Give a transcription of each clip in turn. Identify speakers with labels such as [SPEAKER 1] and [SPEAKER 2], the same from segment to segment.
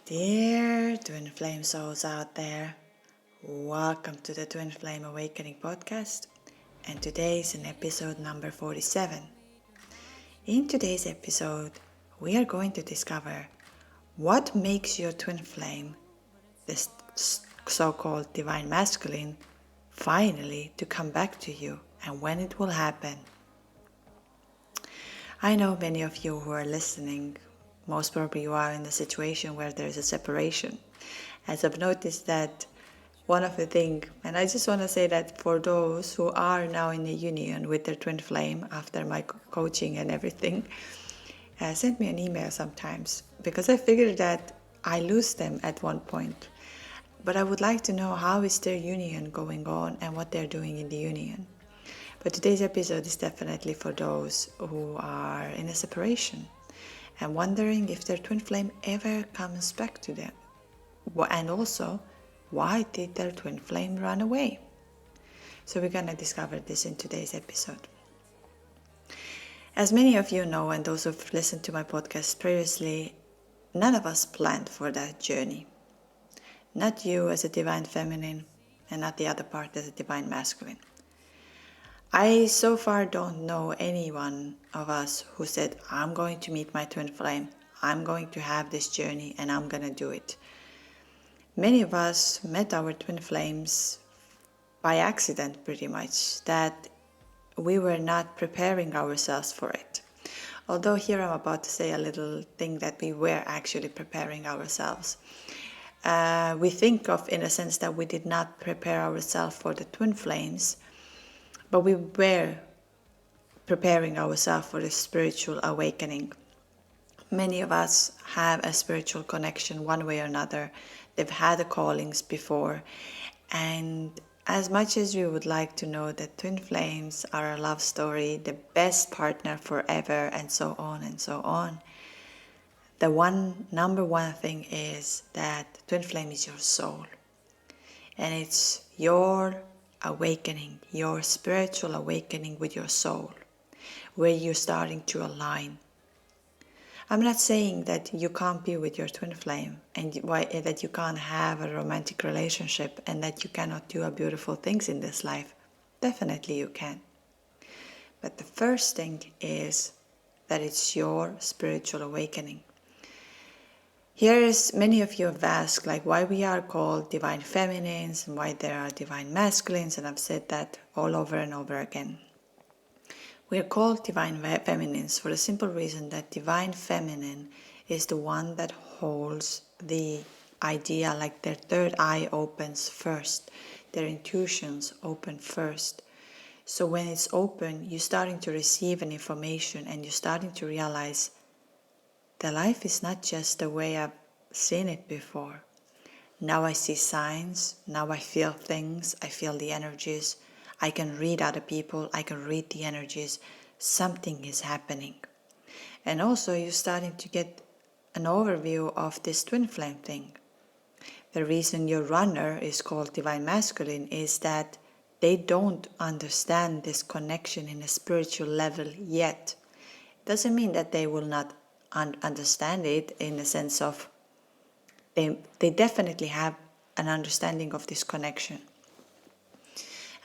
[SPEAKER 1] Dear Twin Flame souls out there, welcome to the Twin Flame Awakening podcast, and today is an episode number 47. In today's episode, we are going to discover what makes your twin flame, this so-called divine masculine, finally to come back to you and when it will happen. I know many of you who are listening, most probably you are in a situation where there is a separation. As I've noticed that one of the things, and I just want to say that for those who are now in a union with their twin flame after my coaching and everything, send me an email sometimes because I figured that I lose them at one point. But I would like to know how is their union going on and what they're doing in the union. But today's episode is definitely for those who are in a separation and wondering if their twin flame ever comes back to them. And also, why did their twin flame run away? So we're going to discover this in today's episode. As many of you know, and those who've listened to my podcast previously, none of us planned for that journey. Not you as a divine feminine, and not the other part as a divine masculine. I so far don't know anyone of us who said, I'm going to meet my twin flame, I'm going to have this journey and I'm going to do it. Many of us met our twin flames by accident pretty much, that we were not preparing ourselves for it. Although here I'm about to say a little thing that we were actually preparing ourselves. We think of in a sense that we did not prepare ourselves for the twin flames, but we were preparing ourselves for the spiritual awakening. Many of us have a spiritual connection one way or another. They've had the callings before. And as much as we would like to know that twin flames are a love story, the best partner forever, and so on and so on, the number one thing is that twin flame is your soul. And it's your awakening, your spiritual awakening with your soul, where you're starting to align. I'm not saying that you can't be with your twin flame and that you can't have a romantic relationship and that you cannot do beautiful things in this life. Definitely you can. But the first thing is that it's your spiritual awakening. Here is, many of you have asked why we are called divine feminines and why there are divine masculines, and I've said that all over and over again. We are called divine feminines for the simple reason that divine feminine is the one that holds the idea, like their third eye opens first, their intuitions open first. So when it's open, you're starting to receive an information and you're starting to realize that life is not just the way I've seen it before. Now I see signs, now I feel things, I feel the energies, I can read other people, I can read the energies, something is happening. And also you're starting to get an overview of this twin flame thing. The reason your runner is called divine masculine is that they don't understand this connection in a spiritual level yet. It doesn't mean that they will not understand it in the sense of they definitely have an understanding of this connection.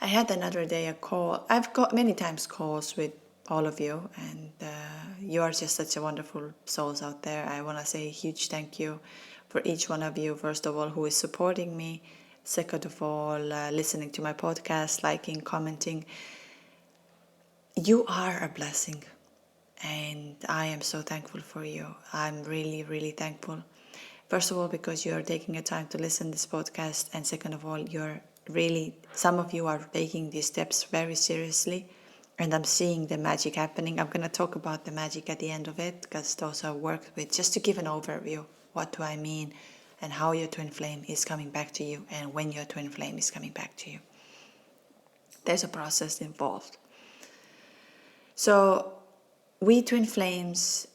[SPEAKER 1] I had another day a call. I've got many times calls with all of you, and you are just such a wonderful souls out there. I want to say a huge thank you for each one of you, first of all, who is supporting me, second of all, listening to my podcast, liking, commenting. You are a blessing. And I am so thankful for you. I'm really, really thankful. First of all, because you are taking a time to listen to this podcast. And second of all, some of you are taking these steps very seriously. And I'm seeing the magic happening. I'm going to talk about the magic at the end of it, because those I've worked with, just to give an overview. What do I mean? And how your twin flame is coming back to you. And when your twin flame is coming back to you. There's a process involved. So we twin flames,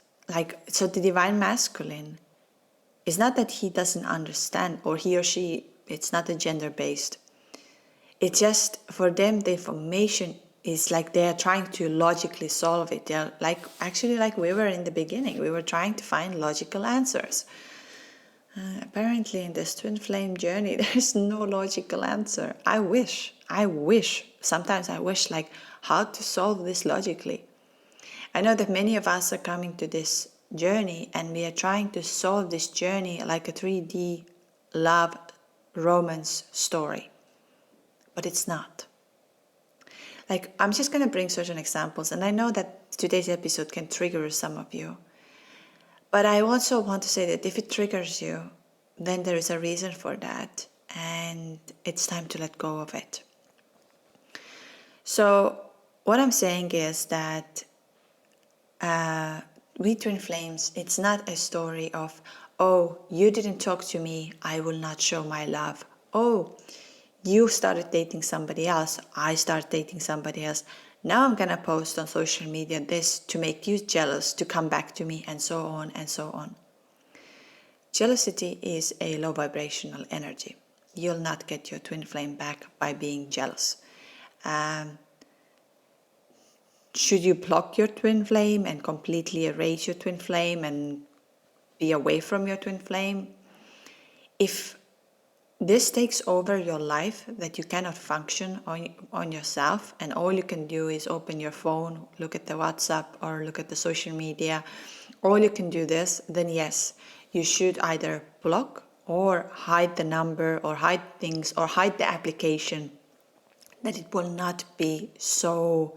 [SPEAKER 1] so the divine masculine, is not that he doesn't understand, or he or she, it's not a gender based. It's just for them the information is like they are trying to logically solve it. They're like we were in the beginning, we were trying to find logical answers. Apparently in this twin flame journey, there's no logical answer. I wish, sometimes I wish like how to solve this logically. I know that many of us are coming to this journey and we are trying to solve this journey like a 3D love romance story, but it's not. Like, I'm just going to bring certain examples, and I know that today's episode can trigger some of you. But I also want to say that if it triggers you, then there is a reason for that, and it's time to let go of it. So what I'm saying is that we twin flames, it's not a story of, oh, you didn't talk to me, I will not show my love. Oh, you started dating somebody else, I started dating somebody else. Now I'm going to post on social media this to make you jealous, to come back to me, and so on and so on. Jealousy is a low vibrational energy. You'll not get your twin flame back by being jealous. Should you block your twin flame and completely erase your twin flame and be away from your twin flame? If this takes over your life, that you cannot function on yourself, and all you can do is open your phone, look at the WhatsApp or look at the social media, all you can do this, then yes, you should either block or hide the number or hide things or hide the application, that it will not be so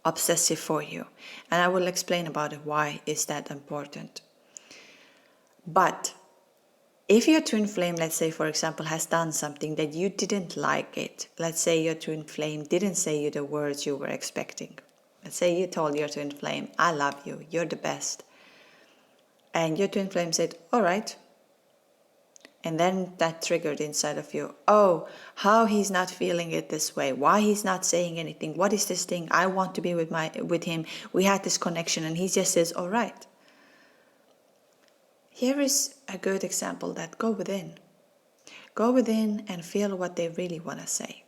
[SPEAKER 1] obsessive for you. And I will explain about it, why is that important. But if your twin flame, let's say, for example, has done something that you didn't like it, let's say your twin flame didn't say you the words you were expecting. Let's say you told your twin flame, I love you, you're the best. And your twin flame said, all right. And then that triggered inside of you, oh, how he's not feeling it this way, why he's not saying anything, what is this thing, I want to be with him, we had this connection, and he just says, all right. Here is a good example that go within. Go within and feel what they really want to say.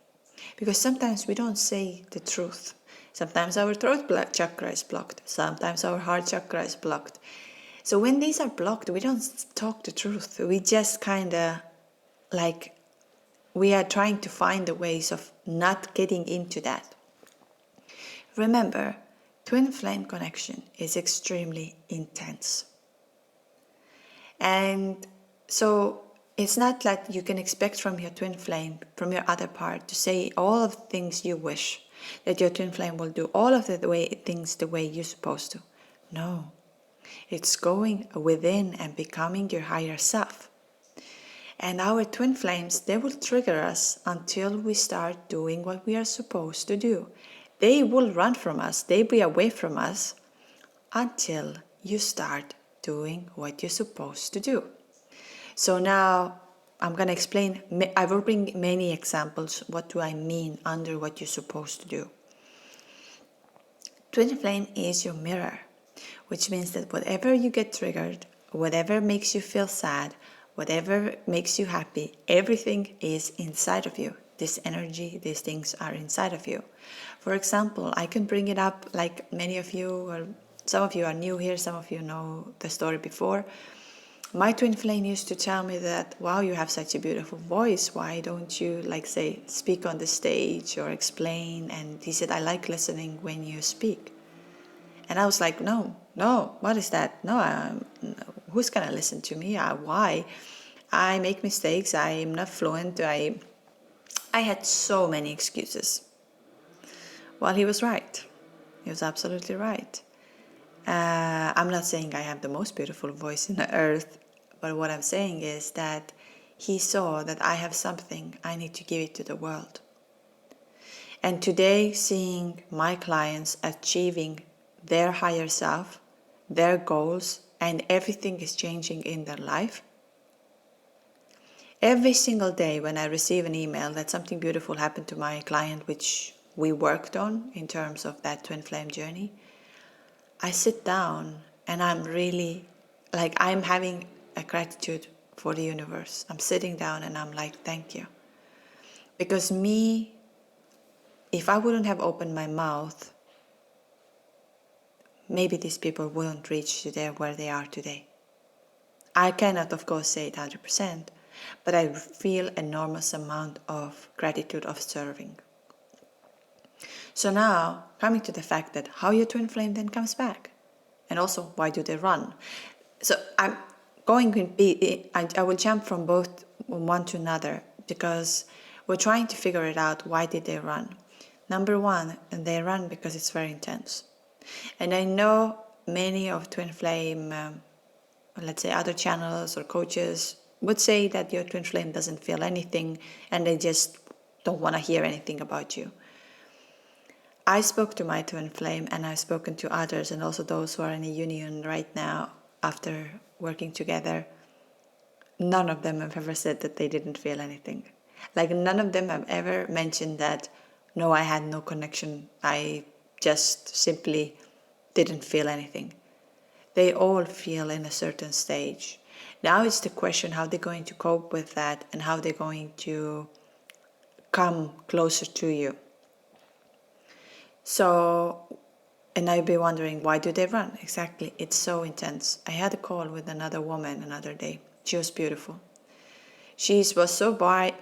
[SPEAKER 1] Because sometimes we don't say the truth. Sometimes our throat chakra is blocked. Sometimes our heart chakra is blocked. So when these are blocked, we don't talk the truth. We just kind of like, we are trying to find the ways of not getting into that. Remember, twin flame connection is extremely intense. And so it's not that you can expect from your twin flame, from your other part, to say all of the things you wish, that your twin flame will do all of things the way you're supposed to. No, it's going within and becoming your higher self. And our twin flames, they will trigger us until we start doing what we are supposed to do. They will run from us, they be away from us until you start doing what you're supposed to do. So now I'm going to explain, I will bring many examples. What do I mean under what you're supposed to do? Twin flame is your mirror, which means that whatever you get triggered, whatever makes you feel sad, whatever makes you happy, everything is inside of you. This energy, these things are inside of you. For example, I can bring it up like many of you, or some of you are new here, some of you know the story before. My twin flame used to tell me that, wow, you have such a beautiful voice. Why don't you, like, say, speak on the stage or explain? And he said, I like listening when you speak. And I was like, no, what is that? No, who's going to listen to me? Why? I make mistakes. I'm not fluent. I had so many excuses. Well, he was right. He was absolutely right. I'm not saying I have the most beautiful voice in the earth, but what I'm saying is that he saw that I have something, I need to give it to the world. And today, seeing my clients achieving their higher self, their goals, and everything is changing in their life. Every single day when I receive an email that something beautiful happened to my client, which we worked on in terms of that twin flame journey, I sit down and I'm really, like, I'm having a gratitude for the universe. I'm sitting down and I'm like, thank you. Because if I wouldn't have opened my mouth, maybe these people wouldn't reach to there where they are today. I cannot, of course, say it 100%, but I feel enormous amount of gratitude of serving. So now, coming to the fact that how your twin flame then comes back, and also why do they run? So I'm going to be, I will jump from both one to another because we're trying to figure it out. Why did they run? Number one, they run because it's very intense. And I know many of twin flame, let's say other channels or coaches would say that your twin flame doesn't feel anything and they just don't want to hear anything about you. I spoke to my twin flame and I've spoken to others and also those who are in a union right now after working together. None of them have ever said that they didn't feel anything. Like none of them have ever mentioned that, no, I had no connection. I just simply didn't feel anything. They all feel in a certain stage. Now it's the question how they're going to cope with that and how they're going to come closer to you. So, and I'd be wondering, why do they run? Exactly, it's so intense. I had a call with another woman another day. She was beautiful. She was so bright,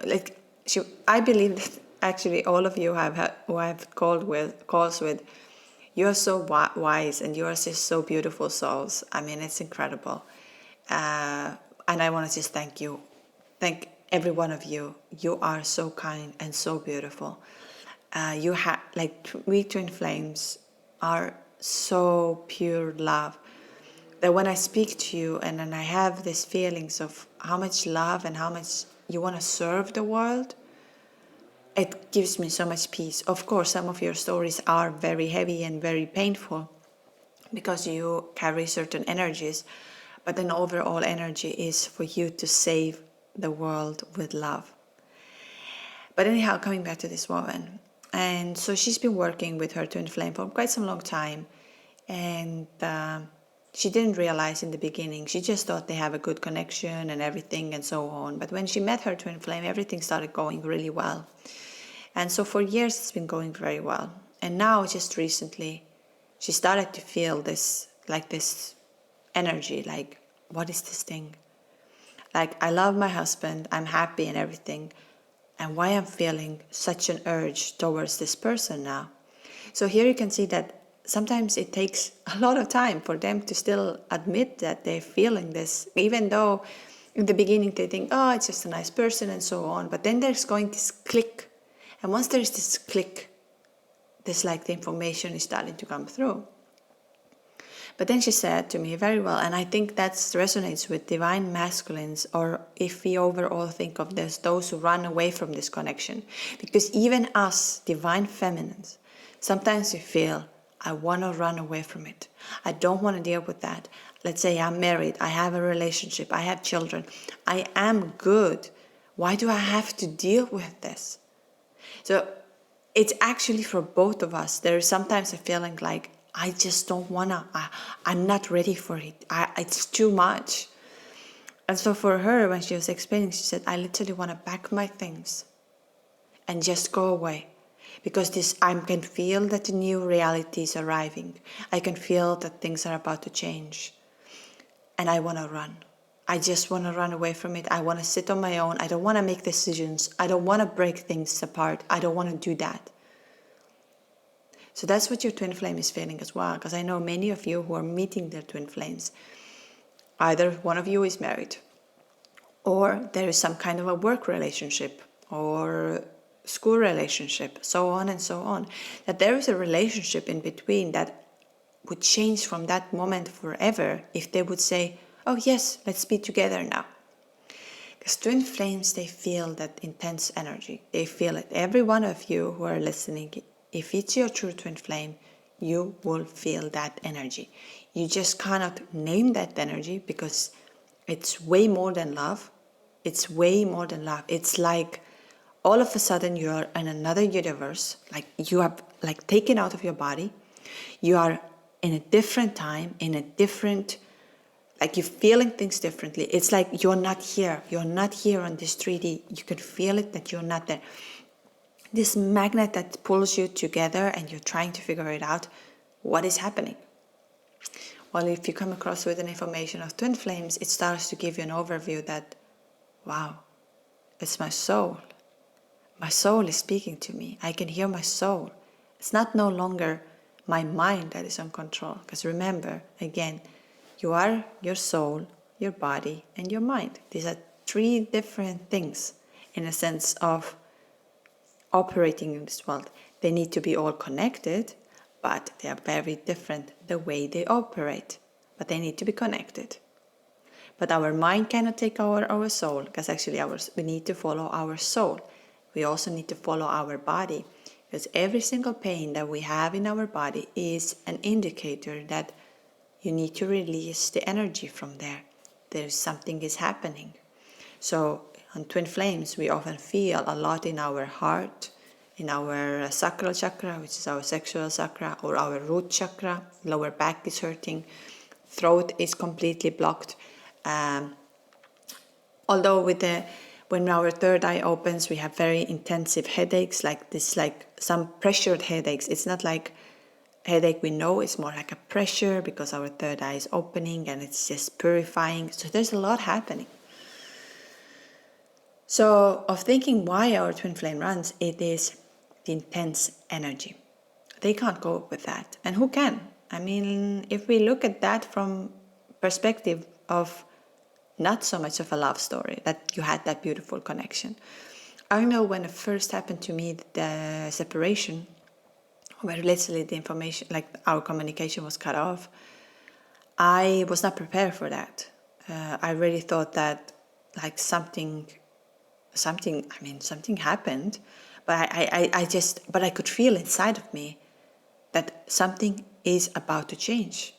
[SPEAKER 1] I believe that actually all of you who I've calls with, you are so wise and you are just so beautiful souls. I mean, it's incredible. And I want to just thank you. Thank every one of you. You are so kind and so beautiful. You have, we twin flames are so pure love that when I speak to you and then I have these feelings of how much love and how much you want to serve the world, it gives me so much peace. Of course, some of your stories are very heavy and very painful because you carry certain energies, but an overall energy is for you to save the world with love. But anyhow, coming back to this woman, and so she's been working with her twin flame for quite some long time, and she didn't realize in the beginning. She just thought they have a good connection and everything and so on. But when she met her twin flame, everything started going really well. And so for years, it's been going very well. And now, just recently, she started to feel this energy, like, what is this thing? Like, I love my husband, I'm happy and everything. And why I'm feeling such an urge towards this person now? So here you can see that sometimes it takes a lot of time for them to still admit that they're feeling this, even though in the beginning they think, oh, it's just a nice person and so on. But then there's going this click. And once there's this click, this the information is starting to come through. But then she said to me very well, and I think that resonates with divine masculines, or if we overall think of this, those who run away from this connection. Because even us, divine feminines, sometimes we feel, I want to run away from it. I don't want to deal with that. Let's say I'm married, I have a relationship, I have children. I am good. Why do I have to deal with this? So it's actually for both of us. There is sometimes a feeling like, I just don't want to, I'm not ready for it. It's too much. And so for her, when she was explaining, she said, I literally want to pack my things and just go away. Because I can feel that the new reality is arriving. I can feel that things are about to change. And I want to run. I just want to run away from it. I want to sit on my own. I don't want to make decisions. I don't want to break things apart. I don't want to do that. So that's what your twin flame is feeling as well. Because I know many of you who are meeting their twin flames. Either one of you is married. Or there is some kind of a work relationship. Or school relationship, so on and so on. That there is a relationship in between that would change from that moment forever if they would say, oh yes, let's be together now. Because twin flames, they feel that intense energy. They feel it. Every one of you who are listening, if it's your true twin flame, you will feel that energy. You just cannot name that energy because it's way more than love. It's way more than love. It's like all of a sudden you are in another universe, like you are taken out of your body. You are in a different time, in a different, you're feeling things differently. It's like you're not here. You're not here on this 3D. You can feel it that you're not there. This magnet that pulls you together and you're trying to figure it out. What is happening? Well, if you come across with an information of twin flames, it starts to give you an overview that, wow, it's my soul. My soul is speaking to me. I can hear my soul. It's not no longer my mind that is on control. Because remember, again, you are your soul, your body, and your mind. These are three different things in a sense of operating in this world. They need to be all connected, but they are very different the way they operate. But they need to be connected. But our mind cannot take our soul, because actually we need to follow our soul. We also need to follow our body, because every single pain that we have in our body is an indicator that you need to release the energy from there. There's something is happening. So on twin flames, we often feel a lot in our heart, in our sacral chakra, which is our sexual chakra, or our root chakra. Lower back is hurting, throat is completely blocked. Although when our third eye opens, we have very intensive headaches, like some pressured headaches. It's not like headache we know, it's more like a pressure because our third eye is opening and it's just purifying. So there's a lot happening. So of thinking why our twin flame runs, it is the intense energy. They can't cope with that. And who can? I mean, if we look at that from perspective of not so much of a love story, that you had that beautiful connection. I know when it first happened to me, the separation, where literally the information, like our communication was cut off, I was not prepared for that. I really thought that like something happened, but I could feel inside of me that something is about to change.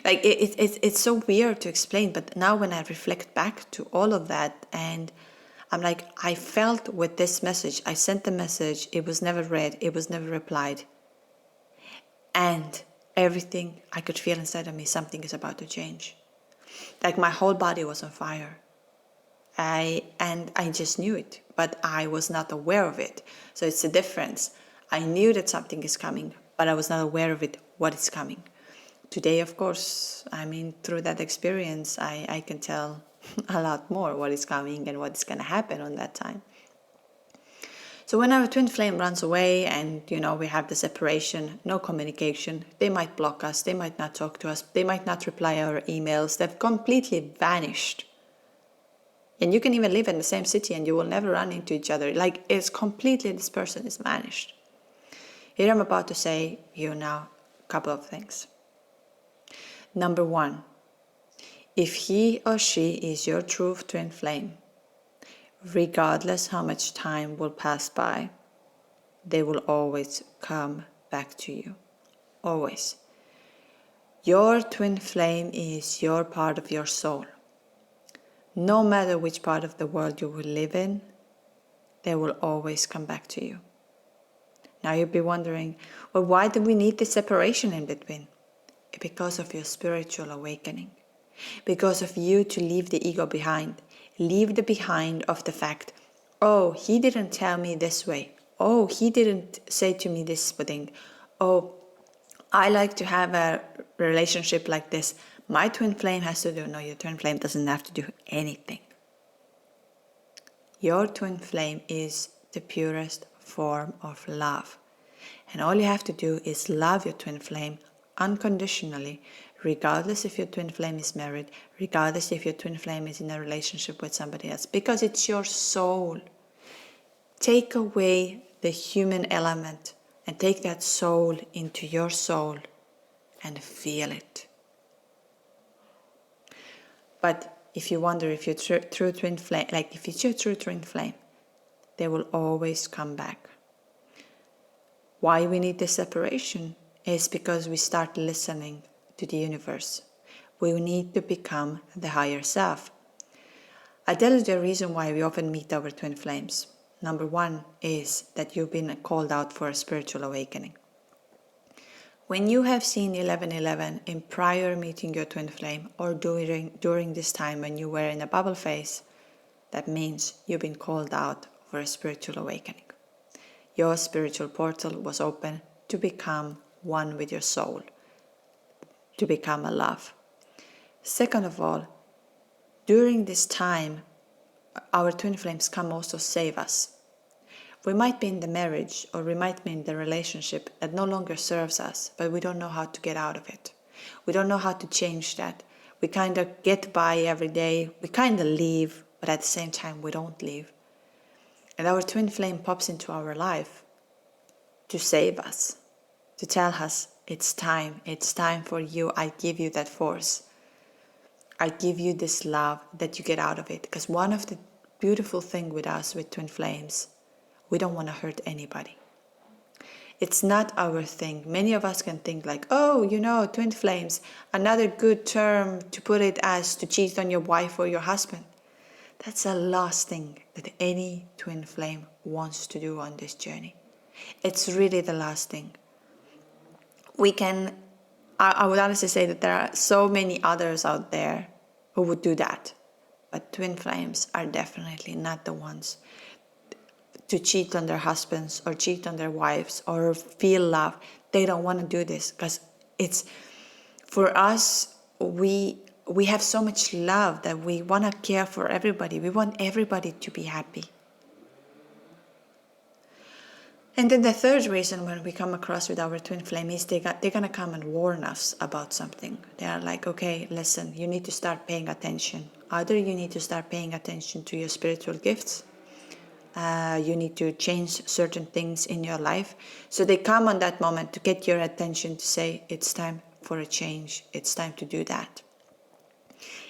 [SPEAKER 1] Like it's so weird to explain, but now when I reflect back to all of that, and I'm like, I felt with this message, I sent the message, it was never read, it was never replied, and everything I could feel inside of me, something is about to change. Like my whole body was on fire. I just knew it, but I was not aware of it. So it's a difference. I knew that something is coming, but I was not aware of it, what is coming. Today, of course, I mean, through that experience, I can tell a lot more what is coming and what is going to happen on that time. So when our twin flame runs away and, we have the separation, no communication, they might block us, they might not talk to us, they might not reply our emails, they've completely vanished. And you can even live in the same city and you will never run into each other. Like, it's completely, this person is vanished. Here I'm about to say you now a couple of things. Number one, if he or she is your true twin flame, regardless how much time will pass by, they will always come back to you. Always. Your twin flame is your part of your soul. No matter which part of the world you will live in, they will always come back to you. Now you'll be wondering, well, why do we need this separation in between? Because of your spiritual awakening. Because of you to leave the ego behind. Leave the behind of the fact, oh, he didn't tell me this way. Oh, he didn't say to me this thing. Oh, I like to have a relationship like this. My twin flame has to do. No, your twin flame doesn't have to do anything. Your twin flame is the purest form of love. And all you have to do is love your twin flame unconditionally, regardless if your twin flame is married, regardless if your twin flame is in a relationship with somebody else, because it's your soul. Take away the human element and take that soul into your soul and feel it. But if you wonder if your true twin flame, like if it's your true twin flame, they will always come back. Why we need this separation is because we start listening to the universe. We need to become the higher self. I tell you the reason why we often meet our twin flames. Number one is that you've been called out for a spiritual awakening. When you have seen 1111 in prior meeting your twin flame or during this time when you were in a bubble phase, that means you've been called out for a spiritual awakening. Your spiritual portal was open to become one with your soul. to become a love. Second of all, during this time, our twin flames come also save us. We might be in the marriage or we might be in the relationship that no longer serves us, but we don't know how to get out of it. We don't know how to change that. We kind of get by every day. We kind of leave, but at the same time, we don't leave. And our twin flame pops into our life to save us, to tell us, it's time for you. I give you that force. I give you this love that you get out of it. Because one of the beautiful things with us, with twin flames, we don't want to hurt anybody. It's not our thing. Many of us can think like, oh, twin flames, another good term to put it as to cheat on your wife or your husband. That's the last thing that any twin flame wants to do on this journey. It's really the last thing. I would honestly say that there are so many others out there who would do that. But twin flames are definitely not the ones to cheat on their husbands or cheat on their wives or feel love. They don't want to do this because it's, for us, we have so much love that we want to care for everybody. We want everybody to be happy. And then the third reason when we come across with our twin flame is they're going to come and warn us about something. They are like, okay, listen, you need to start paying attention. Either you need to start paying attention to your spiritual gifts. You need to change certain things in your life. So they come on that moment to get your attention to say, it's time for a change. It's time to do that.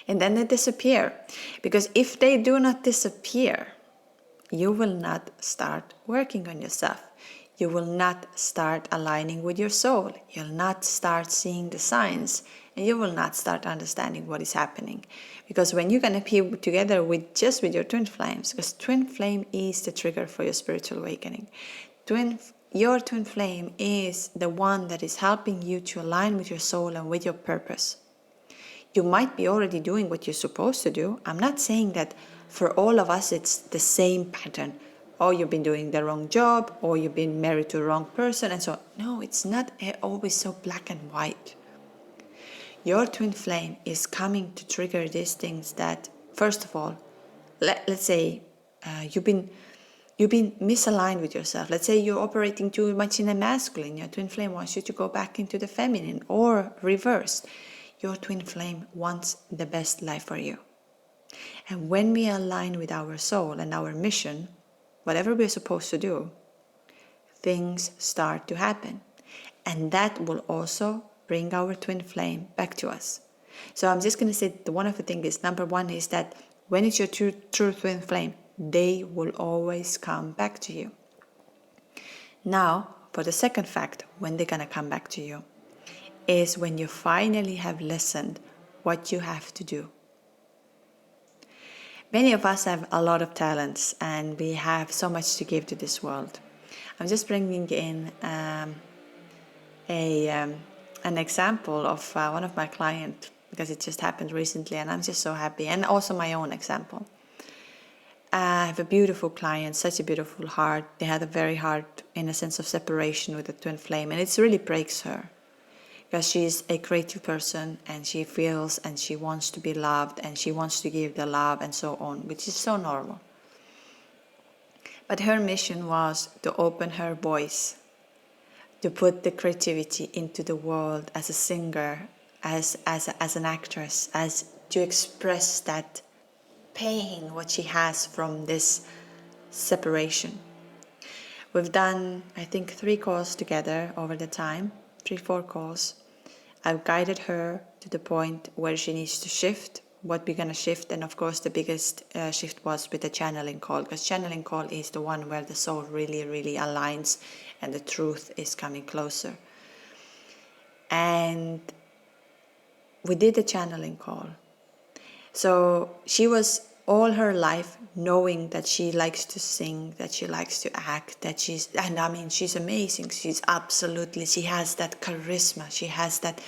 [SPEAKER 1] And then they disappear. Because if they do not disappear, you will not start working on yourself. You will not start aligning with your soul. You'll not start seeing the signs. And you will not start understanding what is happening. Because when you're going to be together with your twin flames, because twin flame is the trigger for your spiritual awakening. Your twin flame is the one that is helping you to align with your soul and with your purpose. You might be already doing what you're supposed to do. I'm not saying that for all of us it's the same pattern. Oh, you've been doing the wrong job, or you've been married to the wrong person, and so on. No, it's not always so black and white. Your twin flame is coming to trigger these things that, first of all, let's say you've been misaligned with yourself. Let's say you're operating too much in the masculine. Your twin flame wants you to go back into the feminine, or reversed. Your twin flame wants the best life for you. And when we align with our soul and our mission, whatever we're supposed to do, things start to happen. And that will also bring our twin flame back to us. So I'm just going to say that one of the things is, number one is that when it's your true twin flame, they will always come back to you. Now, for the second fact, when they're going to come back to you, is when you finally have listened what you have to do. Many of us have a lot of talents and we have so much to give to this world. I'm just bringing in an example of one of my clients, because it just happened recently and I'm just so happy, and also my own example. I have a beautiful client, such a beautiful heart. They had a very hard, in a sense, of separation with the twin flame, and it really breaks her. Because she's a creative person and she feels and she wants to be loved and she wants to give the love and so on, which is so normal. But her mission was to open her voice, to put the creativity into the world as a singer, as an actress, as to express that pain, what she has from this separation. We've done, I think, 3 calls together over the time, 3-4 calls. I've guided her to the point where she needs to shift, what we're going to shift. And of course, the biggest shift was with the channeling call, because channeling call is the one where the soul really, really aligns and the truth is coming closer. And we did the channeling call. So she was all her life knowing that she likes to sing, that she likes to act, she's amazing. She has that charisma, she has that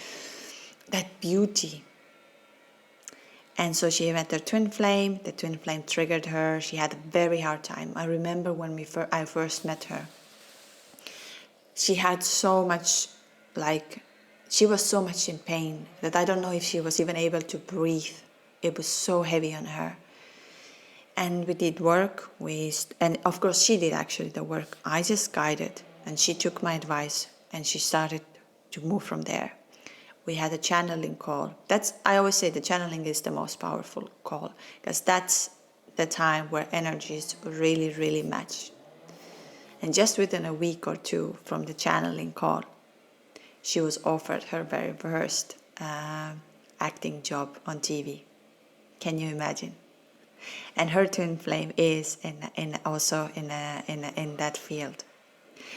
[SPEAKER 1] beauty. And so she met her twin flame, the twin flame triggered her, she had a very hard time. I remember when I first met her, she had so much She was so much in pain that I don't know if she was even able to breathe. It was so heavy on her. And we did work, and of course she did actually the work. I just guided, and she took my advice, and she started to move from there. We had a channeling call. I always say the channeling is the most powerful call, because that's the time where energies really, really match. And just within a week or two from the channeling call, she was offered her very first acting job on TV. Can you imagine? And her twin flame is also in that field.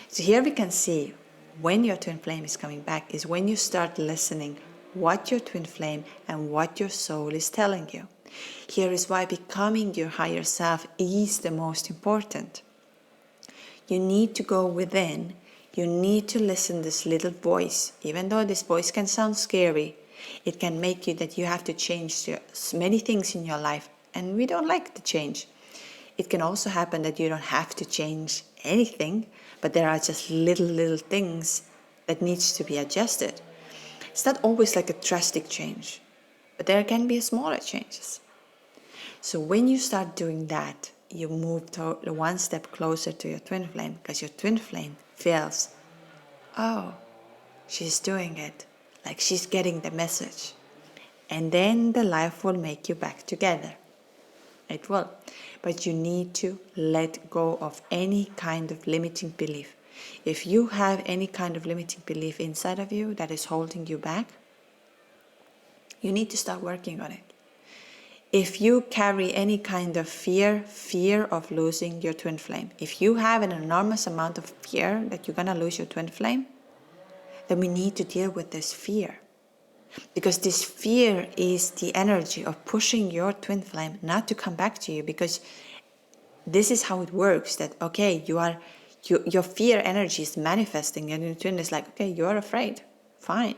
[SPEAKER 1] So here we can see when your twin flame is coming back is when you start listening what your twin flame and what your soul is telling you. Here is why becoming your higher self is the most important. You need to go within. You need to listen to this little voice. Even though this voice can sound scary, it can make you that you have to change many things in your life. And we don't like the change. It can also happen that you don't have to change anything, but there are just little things that needs to be adjusted. It's not always like a drastic change, but there can be smaller changes. So when you start doing that, you move one step closer to your twin flame, because your twin flame feels, oh, she's doing it, like she's getting the message. And then the life will make you back together. It will. But you need to let go of any kind of limiting belief. If you have any kind of limiting belief inside of you that is holding you back, you need to start working on it. If you carry any kind of fear of losing your twin flame, if you have an enormous amount of fear that you're going to lose your twin flame, then we need to deal with this fear. Because this fear is the energy of pushing your twin flame not to come back to you, because this is how it works, that okay, your fear energy is manifesting and your twin is like, okay, you're afraid, fine.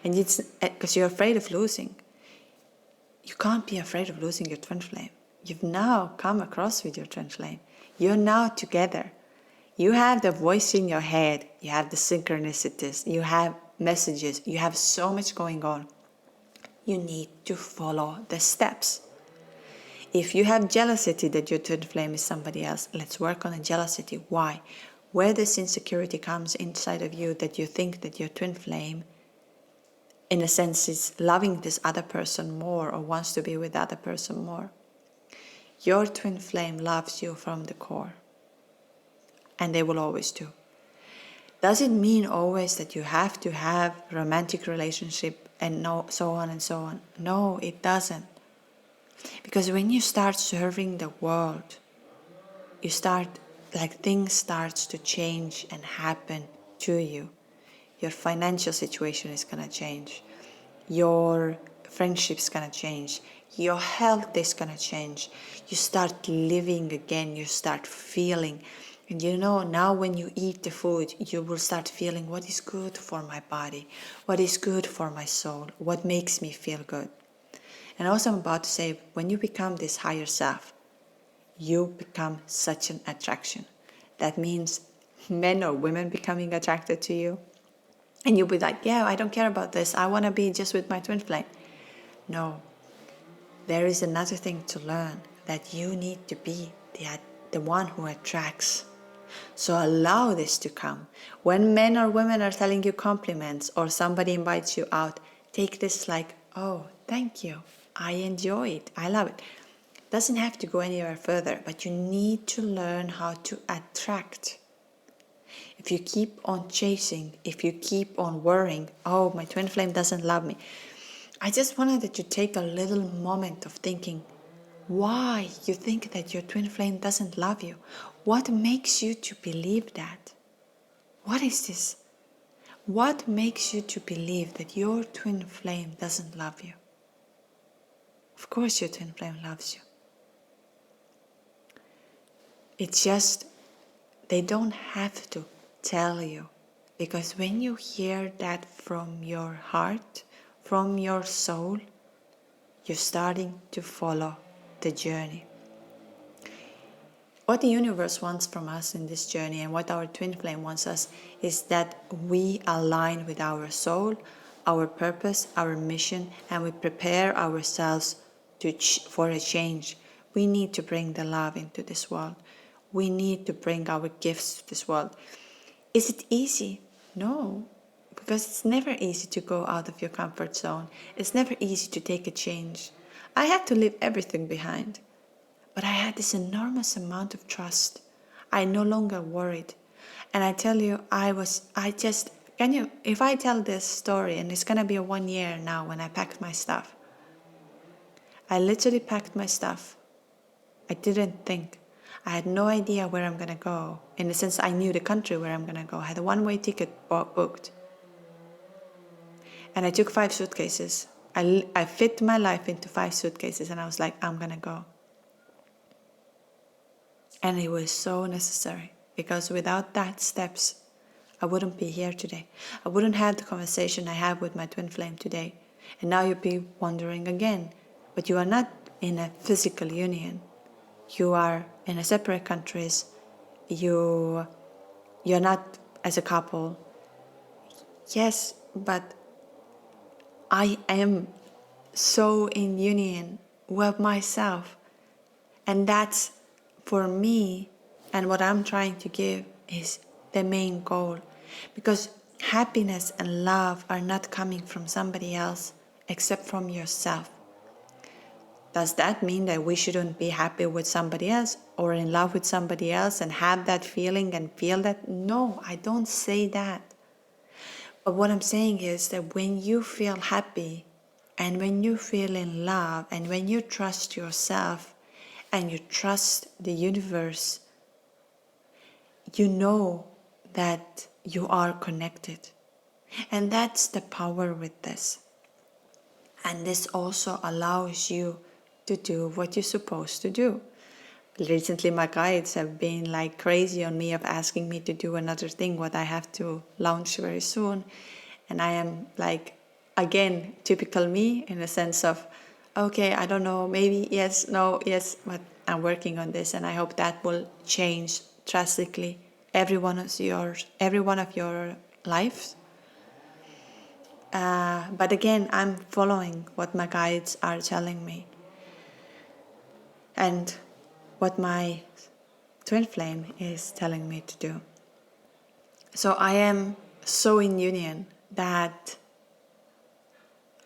[SPEAKER 1] And it's because you're afraid of losing. You can't be afraid of losing your twin flame. You've now come across with your twin flame. You're now together. You have the voice in your head. You have the synchronicities. You have messages. You have so much going on. You need to follow the steps. If you have jealousy that your twin flame is somebody else, let's work on the jealousy. Why? Where this insecurity comes inside of you that you think that your twin flame, in a sense, is loving this other person more or wants to be with the other person more. Your twin flame loves you from the core. And they will always do. Does it mean always that you have to have romantic relationship and so on and so on? No, it doesn't. Because when you start serving the world, things starts to change and happen to you. Your financial situation is going to change. Your friendship's going to change. Your health is going to change. You start living again. You start feeling. And now when you eat the food, you will start feeling what is good for my body, what is good for my soul, what makes me feel good. And also I'm about to say, when you become this higher self, you become such an attraction. That means men or women becoming attracted to you. And you'll be like, yeah, I don't care about this. I want to be just with my twin flame. No. There is another thing to learn, that you need to be the one who attracts. So allow this to come. When men or women are telling you compliments or somebody invites you out, take this like, oh, thank you. I enjoy it. I love it. Doesn't have to go anywhere further, but you need to learn how to attract. If you keep on chasing, if you keep on worrying, oh, my twin flame doesn't love me. I just wanted that you take a little moment of thinking why you think that your twin flame doesn't love you. What makes you to believe that? What is this? What makes you to believe that your twin flame doesn't love you? Of course your twin flame loves you. It's just, they don't have to tell you. Because when you hear that from your heart, from your soul, you're starting to follow the journey. What the universe wants from us in this journey, and what our twin flame wants us, is that we align with our soul, our purpose, our mission, and we prepare ourselves for a change. We need to bring the love into this world. We need to bring our gifts to this world. Is it easy? No, because it's never easy to go out of your comfort zone. It's never easy to take a change. I had to leave everything behind. But I had this enormous amount of trust. I no longer worried. And I tell you, if I tell this story, and it's going to be 1 year now when I packed my stuff. I literally packed my stuff. I didn't think. I had no idea where I'm going to go. In the sense, I knew the country where I'm going to go. I had a one-way ticket booked. And I took 5 suitcases. I fit my life into 5 suitcases, and I was like, I'm going to go. And it was so necessary, because without that steps, I wouldn't be here today. I wouldn't have the conversation I have with my twin flame today. And now you'll be wondering again, but you are not in a physical union. You are in a separate countries. You're not as a couple. Yes, but I am so in union with myself. And that's, for me, and what I'm trying to give is the main goal. Because happiness and love are not coming from somebody else except from yourself. Does that mean that we shouldn't be happy with somebody else or in love with somebody else and have that feeling and feel that? No, I don't say that. But what I'm saying is that when you feel happy and when you feel in love and when you trust yourself and you trust the universe, you know that you are connected. And that's the power with this. And this also allows you to do what you're supposed to do. Recently, my guides have been like crazy on me of asking me to do another thing, what I have to launch very soon. And I am like, again, typical me in the sense of, okay, I don't know, maybe yes, no, yes, but I'm working on this, and I hope that will change drastically every one of your lives. But again, I'm following what my guides are telling me and what my twin flame is telling me to do. So I am so in union that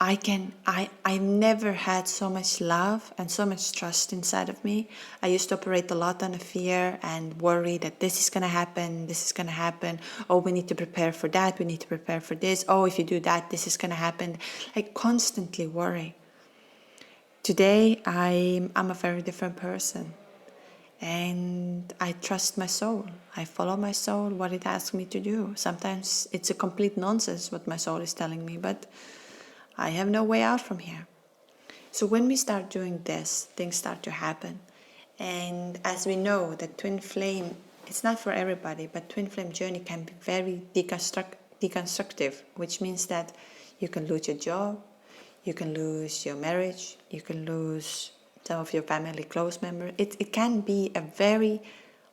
[SPEAKER 1] I never had so much love and so much trust inside of me. I used to operate a lot on a fear and worry that this is going to happen. Oh, we need to prepare for that. We need to prepare for this. Oh, if you do that, this is going to happen. I constantly worry. Today, I'm a very different person. And I trust my soul. I follow my soul, what it asks me to do. Sometimes it's a complete nonsense what my soul is telling me, but I have no way out from here. So when we start doing this, things start to happen. And as we know, the twin flame, it's not for everybody, but twin flame journey can be very deconstructive, which means that you can lose your job, you can lose your marriage, you can lose some of your family close members. It can be a very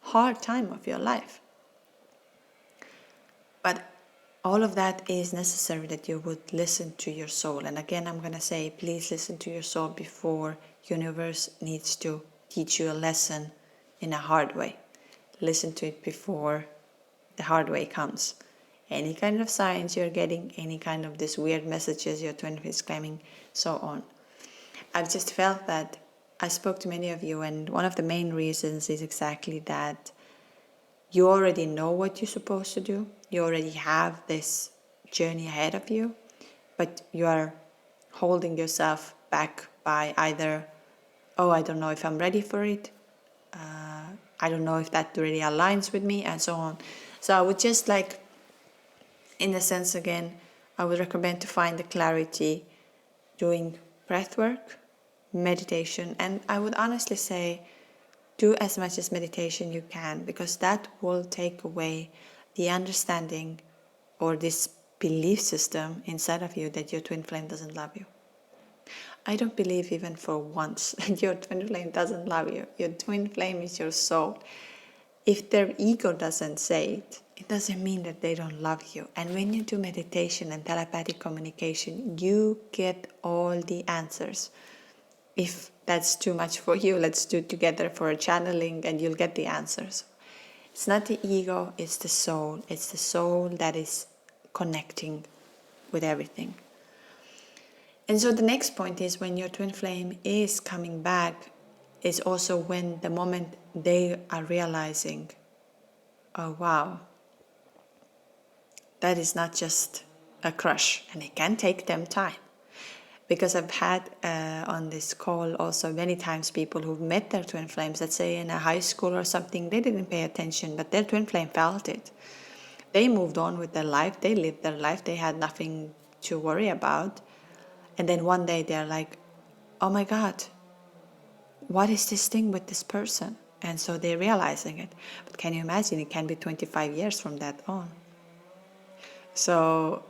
[SPEAKER 1] hard time of your life. But all of that is necessary that you would listen to your soul. And again, I'm going to say, please listen to your soul before universe needs to teach you a lesson in a hard way. Listen to it before the hard way comes. Any kind of signs you're getting, any kind of these weird messages your twin is claiming, so on. I've just felt that I spoke to many of you, and one of the main reasons is exactly that you already know what you're supposed to do. You already have this journey ahead of you, but you are holding yourself back by either, oh, I don't know if I'm ready for it, I don't know if that really aligns with me, and so on. So I would just like, in a sense again, I would recommend to find the clarity doing breath work, meditation, and I would honestly say do as much as meditation you can, because that will take away the understanding or this belief system inside of you that your twin flame doesn't love you. I don't believe even for once that your twin flame doesn't love you. Your twin flame is your soul. If their ego doesn't say it, it doesn't mean that they don't love you. And when you do meditation and telepathic communication, you get all the answers. If that's too much for you, let's do it together for a channeling and you'll get the answers. It's not the ego, it's the soul. It's the soul that is connecting with everything. And so the next point is when your twin flame is coming back, is also when the moment they are realizing, oh wow, that is not just a crush, and it can take them time. Because I've had on this call also many times people who've met their twin flames, let's say in a high school or something, they didn't pay attention, but their twin flame felt it. They moved on with their life, they lived their life, they had nothing to worry about. And then one day they're like, oh my God, what is this thing with this person? And so they're realizing it. But can you imagine, it can be 25 years from that on. So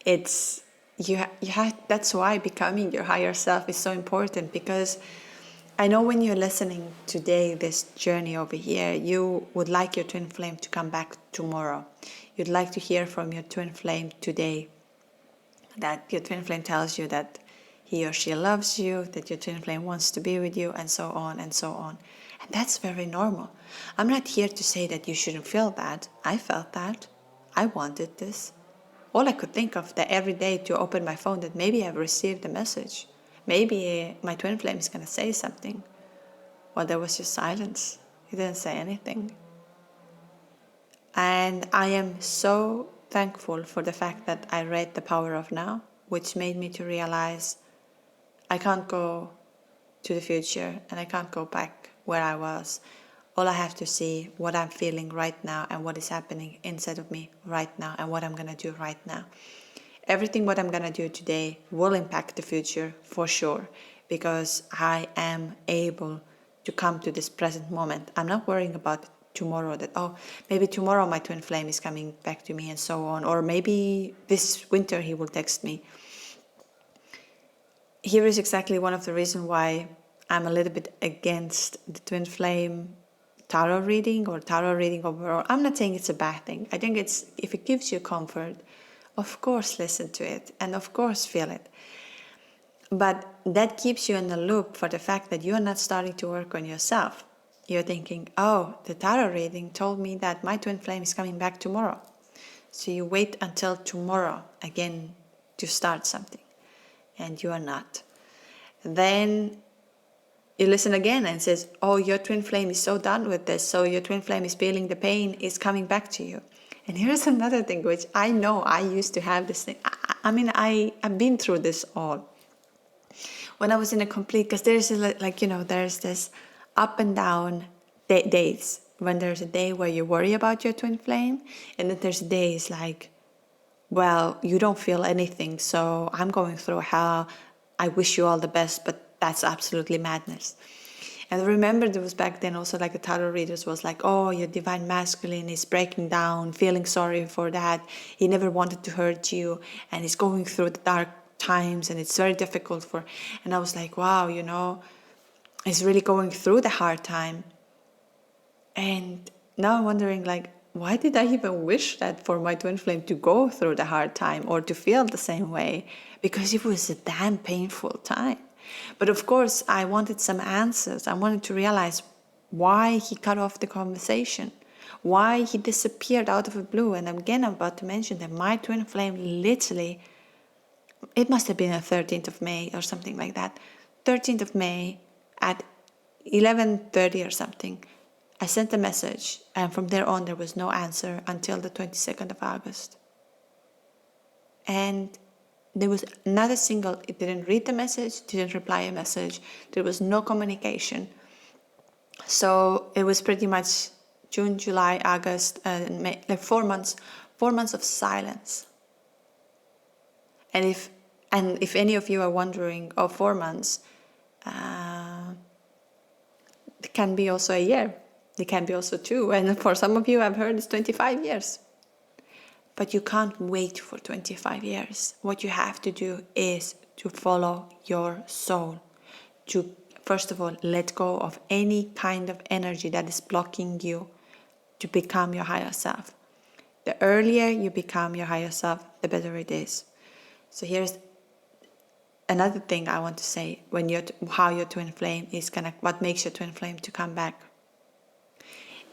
[SPEAKER 1] it's you have that's why becoming your higher self is so important, because I know when you're listening today, this journey over here, you would like your twin flame to come back tomorrow. You'd like to hear from your twin flame today, that your twin flame tells you that he or she loves you, that your twin flame wants to be with you, and so on and so on. And that's very normal. I'm not here to say that you shouldn't feel that. I felt that. I wanted this. All I could think of that every day to open my phone, that maybe I've received a message. Maybe my twin flame is going to say something. Well, there was just silence. He didn't say anything. And I am so thankful for the fact that I read The Power of Now, which made me to realize I can't go to the future and I can't go back where I was. All I have to see what I'm feeling right now and what is happening inside of me right now and what I'm going to do right now. Everything what I'm going to do today will impact the future for sure, because I am able to come to this present moment. I'm not worrying about tomorrow, that, oh, maybe tomorrow my twin flame is coming back to me and so on, or maybe this winter he will text me. Here is exactly one of the reasons why I'm a little bit against the twin flame tarot reading or tarot reading overall. I'm not saying it's a bad thing. I think it's, if it gives you comfort, of course listen to it and of course feel it. But that keeps you in the loop for the fact that you're not starting to work on yourself. You're thinking, oh, the tarot reading told me that my twin flame is coming back tomorrow. So you wait until tomorrow again to start something, and you are not. Then you listen again and says, oh, your twin flame is so done with this, so your twin flame is feeling the pain, is coming back to you. And here's another thing, which I know I used to have this thing. I've been through this all. When I was in a complete, because there's there's this up and down days. When there's a day where you worry about your twin flame, and then there's days like, well, you don't feel anything, so I'm going through hell. I wish you all the best, but that's absolutely madness. And I remember there was back then also like the tarot readers was like, oh, your divine masculine is breaking down, feeling sorry for that. He never wanted to hurt you, and he's going through the dark times, and it's very difficult for. And I was like, wow, he's really going through the hard time. And now I'm wondering, like, why did I even wish that for my twin flame to go through the hard time or to feel the same way? Because it was a damn painful time. But of course, I wanted some answers. I wanted to realize why he cut off the conversation, why he disappeared out of the blue. And again, I'm about to mention that my twin flame literally, it must have been the 13th of May or something like that. 13th of May at 11:30 or something. I sent a message, and from there on there was no answer until the 22nd of August. And there was not a single, it didn't read the message, didn't reply a message, there was no communication. So it was pretty much June, July, August, and May, like 4 months of silence. And if any of you are wondering, 4 months, it can be also a year. It can be also 2. And for some of you, I've heard it's 25 years. But you can't wait for 25 years. What you have to do is to follow your soul, to first of all let go of any kind of energy that is blocking you to become your higher self. The earlier you become your higher self, the better it is. So here's another thing I want to say, when how your twin flame is what makes your twin flame to come back,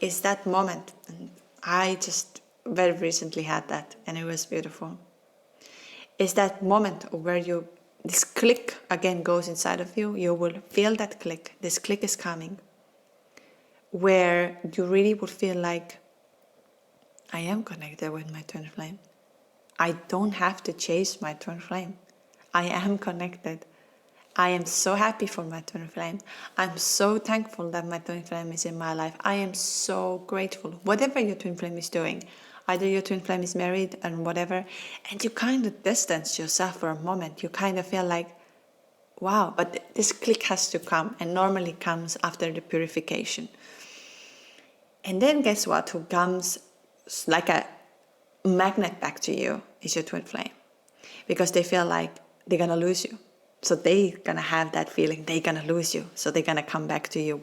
[SPEAKER 1] is that moment. And I just very recently had that, and it was beautiful. Is that moment where this click again goes inside of you. You will feel that click. This click is coming, where you really would feel like, I am connected with my twin flame. I don't have to chase my twin flame. I am connected. I am so happy for my twin flame. I'm so thankful that my twin flame is in my life. I am so grateful. Whatever your twin flame is doing, either your twin flame is married and whatever, and you kind of distance yourself for a moment. You kind of feel like, wow, but this click has to come, and normally comes after the purification. And then guess what? Who comes like a magnet back to you is your twin flame, because they feel like they're gonna lose you. So they're gonna have that feeling they're gonna lose you. So they're gonna come back to you.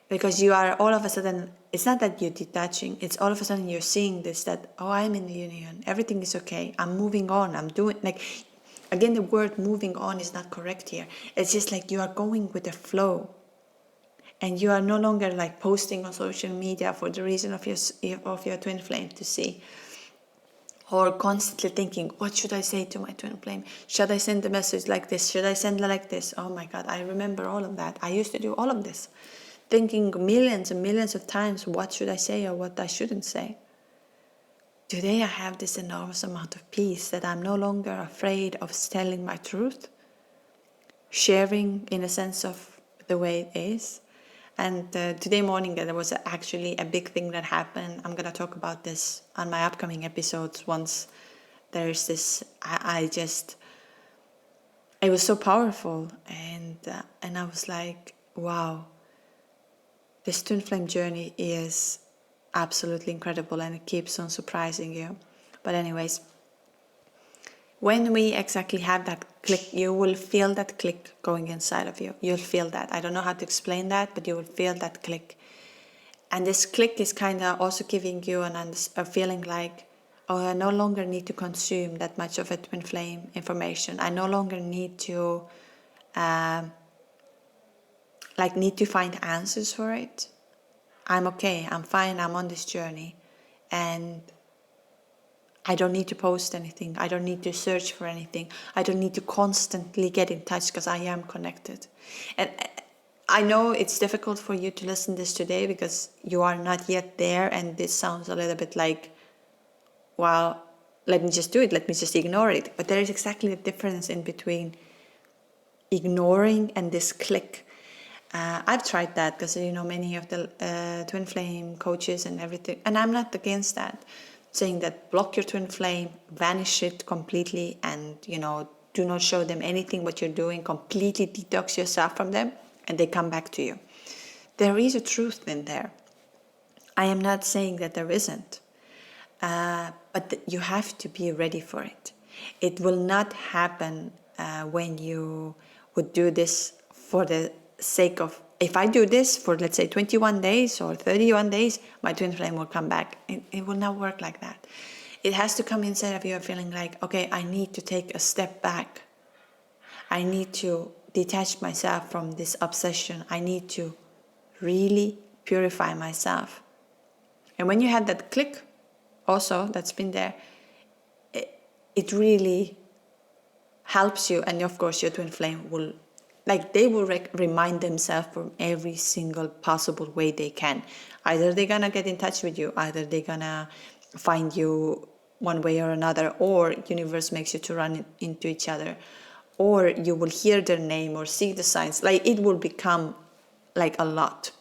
[SPEAKER 1] Because you are all of a sudden, it's not that you're detaching, it's all of a sudden you're seeing this, that, oh, I'm in the union, everything is okay, I'm moving on, I'm doing, like, again, the word moving on is not correct here. It's just like you are going with the flow. And you are no longer like posting on social media for the reason of your twin flame to see. Or constantly thinking, what should I say to my twin flame? Should I send a message like this? Should I send like this? Oh my God, I remember all of that. I used to do all of this. Thinking millions and millions of times, what should I say or what I shouldn't say? Today I have this enormous amount of peace that I'm no longer afraid of telling my truth. Sharing in a sense of the way it is. And today morning there was actually a big thing that happened. I'm going to talk about this on my upcoming episodes once there's this, it was so powerful. And I was like, wow, this twin flame journey is absolutely incredible, and it keeps on surprising you. But anyways, when we exactly have that click, you will feel that click going inside of you. You'll feel that. I don't know how to explain that, but you will feel that click. And this click is kind of also giving you a feeling like, oh, I no longer need to consume that much of a twin flame information. I no longer need to, need to find answers for it. I'm okay. I'm fine. I'm on this journey. And I don't need to post anything. I don't need to search for anything. I don't need to constantly get in touch because I am connected. And I know it's difficult for you to listen to this today because you are not yet there, and this sounds a little bit like, well, let me just do it. Let me just ignore it. But there is exactly a difference in between ignoring and this click. I've tried that because, many of the twin flame coaches and everything, and I'm not against that, saying that block your twin flame, vanish it completely, and do not show them anything what you're doing, completely detox yourself from them, and they come back to you. There is a truth in there. I am not saying that there isn't, but you have to be ready for it. It will not happen when you would do this for the sake of, if I do this for, let's say, 21 days or 31 days, my twin flame will come back. It will not work like that. It has to come inside of you feeling like, okay, I need to take a step back. I need to detach myself from this obsession. I need to really purify myself. And when you have that click, also, that's been there, it really helps you. And of course, your twin flame will, they will remind themselves from every single possible way they can. Either they're gonna get in touch with you, either they're gonna find you one way or another, or universe makes you to run into each other, or you will hear their name or see the signs. It will become like a lot.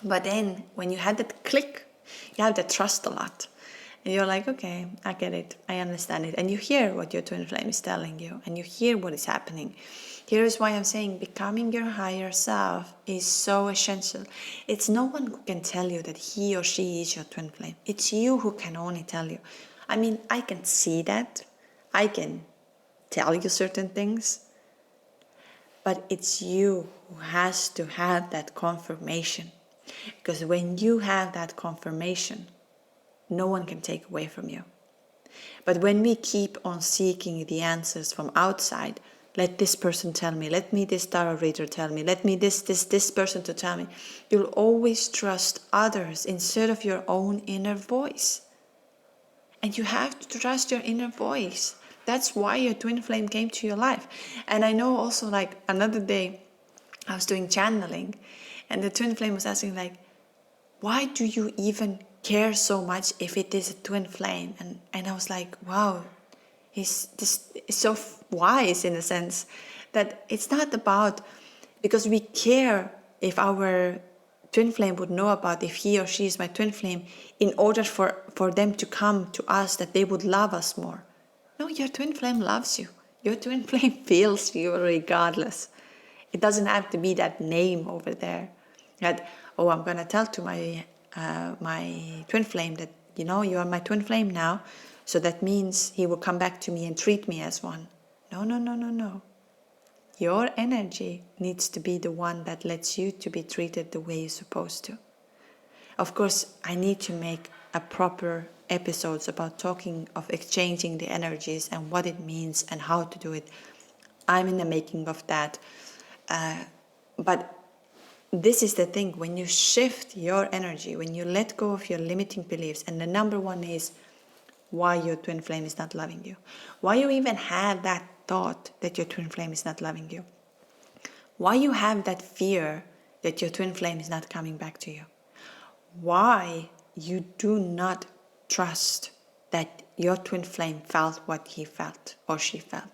[SPEAKER 1] But then when you have that click, you have to trust a lot. And you're like, okay, I get it, I understand it. And you hear what your twin flame is telling you, and you hear what is happening. Here is why I'm saying becoming your higher self is so essential. It's no one who can tell you that he or she is your twin flame. It's you who can only tell you. I mean, I can see that. I can tell you certain things. But it's you who has to have that confirmation. Because when you have that confirmation, no one can take away from you. But when we keep on seeking the answers from outside, let this person tell me, let me this tarot reader tell me, let me this person to tell me, you'll always trust others instead of your own inner voice. And you have to trust your inner voice. That's why your twin flame came to your life. And I know also, like, another day I was doing channeling, and the twin flame was asking, like, why do you even care so much if it is a twin flame? And I was like, wow, he's so wise in a sense that it's not about, because we care if our twin flame would know about if he or she is my twin flame in order for them to come to us, that they would love us more. No, your twin flame loves you. Your twin flame feels you regardless. It doesn't have to be that name over there that, oh, I'm going to tell to my twin flame that, you know, you are my twin flame now, so that means he will come back to me and treat me as one. No, no, no, no, no. Your energy needs to be the one that lets you to be treated the way you're supposed to. Of course, I need to make a proper episodes about talking of exchanging the energies and what it means and how to do it. I'm in the making of that. But this is the thing, when you shift your energy, when you let go of your limiting beliefs, and the number one is why your twin flame is not loving you. Why you even have that thought that your twin flame is not loving you. Why you have that fear that your twin flame is not coming back to you. Why you do not trust that your twin flame felt what he felt or she felt.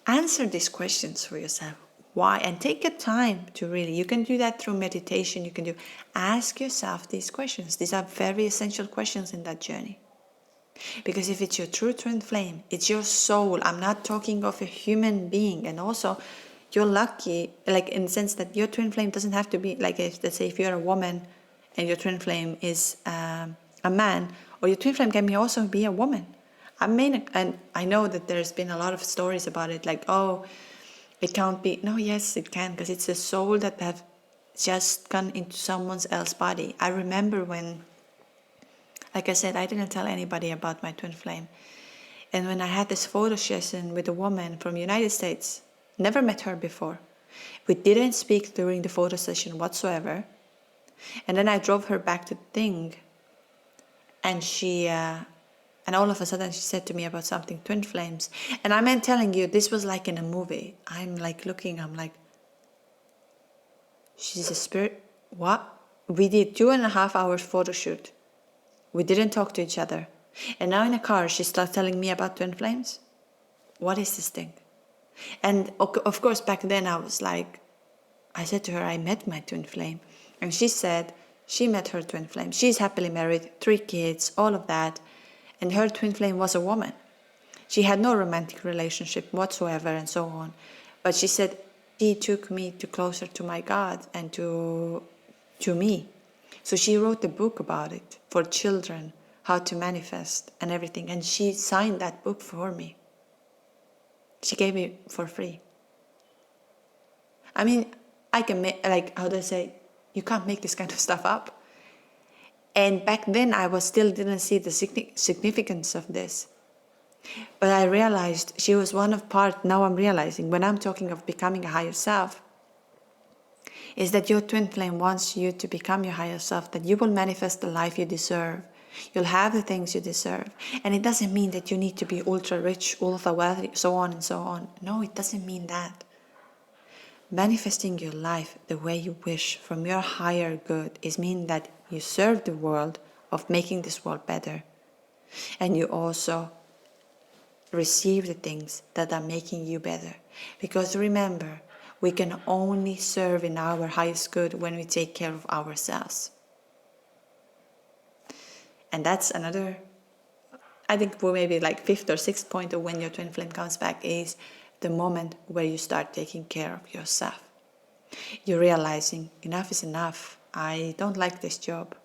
[SPEAKER 1] Answer these questions for yourself. Why? And take your time to really, you can do that through meditation, you can do, ask yourself these questions. These are very essential questions in that journey. Because if it's your true twin flame, it's your soul. I'm not talking of a human being. And also, you're lucky, like in the sense that your twin flame doesn't have to be, like, if, let's say if you're a woman and your twin flame is a man, or your twin flame can also be a woman. I mean, and I know that there's been a lot of stories about it, like, oh, it can't be. No, yes, it can, because it's a soul that have just gone into someone else's body. I remember when, like I said, I didn't tell anybody about my twin flame. And when I had this photo session with a woman from the United States, never met her before. We didn't speak during the photo session whatsoever. And then I drove her back to the thing. And and all of a sudden she said to me about something, twin flames. And I'm telling you, this was like in a movie. I'm like looking, I'm like, she's a spirit? What? We did 2.5 hours photo shoot. We didn't talk to each other. And now in a car, she starts telling me about twin flames? What is this thing? And of course, back then I was like, I said to her, I met my twin flame. And she said she met her twin flame. She's happily married, 3 kids, all of that. And her twin flame was a woman. She had no romantic relationship whatsoever and so on. But she said she took me closer to my God and to me. So she wrote a book about it for children, how to manifest and everything. And she signed that book for me. She gave me for free. I mean, I can make, like, how do I say, you can't make this kind of stuff up. And back then I didn't see the significance of this. But I realized she was one of part, now I'm realizing, when I'm talking of becoming a higher self, is that your twin flame wants you to become your higher self, that you will manifest the life you deserve. You'll have the things you deserve. And it doesn't mean that you need to be ultra rich, ultra wealthy, so on and so on. No, it doesn't mean that. Manifesting your life the way you wish from your higher good is mean that you serve the world of making this world better. And you also receive the things that are making you better. Because remember, we can only serve in our highest good when we take care of ourselves. And that's another, I think maybe like 5th or 6th point of when your twin flame comes back is the moment where you start taking care of yourself. You're realizing enough is enough. I don't like this job.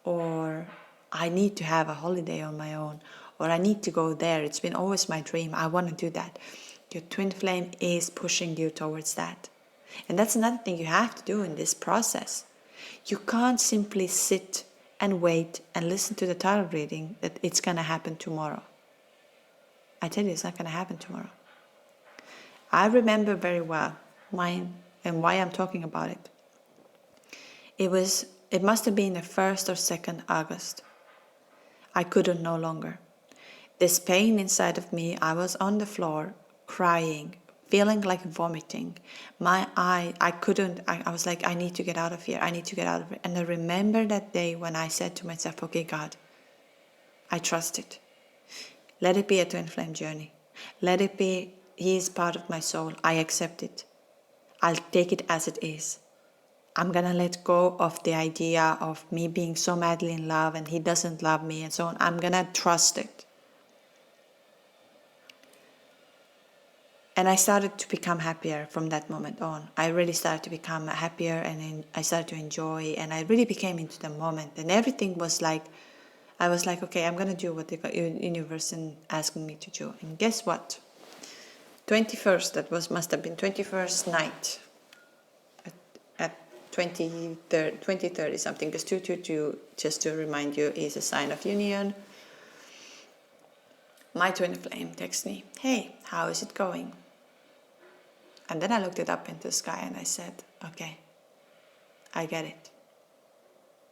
[SPEAKER 1] Or I need to have a holiday on my own. or I need to go there. It's been always my dream. I want to do that. Your twin flame is pushing you towards that. And that's another thing you have to do in this process. You can't simply sit and wait and listen to the tarot reading that it's going to happen tomorrow. I tell you, it's not going to happen tomorrow. I remember very well mine and why I'm talking about it. It must have been the 1st or 2nd August. I couldn't no longer. This pain inside of me, I was on the floor crying, feeling like vomiting. I was like, I need to get out of here. I need to get out of it. And I remember that day when I said to myself, okay, God, I trust it. Let it be a twin flame journey. Let it be, he is part of my soul. I accept it. I'll take it as it is. I'm going to let go of the idea of me being so madly in love and he doesn't love me and so on. I'm going to trust it. And I started to become happier from that moment on. I really started to become happier and I started to enjoy and I really became into the moment. And everything was like, I was like, okay, I'm going to do what the universe is asking me to do. And guess what? 21st, must have been 21st night at 2030 something, because 222, just to remind you, is a sign of union. My twin flame texts me, hey, how is it going? And then I looked it up into the sky and I said, okay, I get it.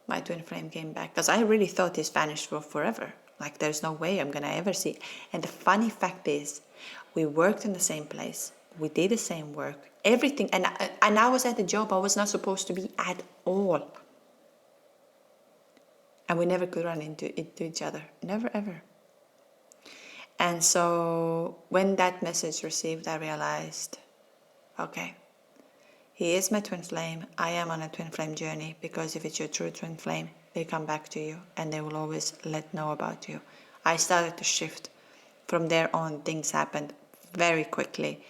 [SPEAKER 1] My twin flame came back, because I really thought he's vanished for forever. Like, there's no way I'm going to ever see. And the funny fact is, we worked in the same place. We did the same work. Everything. And I was at the job I was not supposed to be at all. And we never could run into each other. Never, ever. And so when that message received, I realized, okay, he is my twin flame. I am on a twin flame journey, because if it's your true twin flame, they come back to you and they will always let know about you. I started to shift. From there on, things happened very quickly.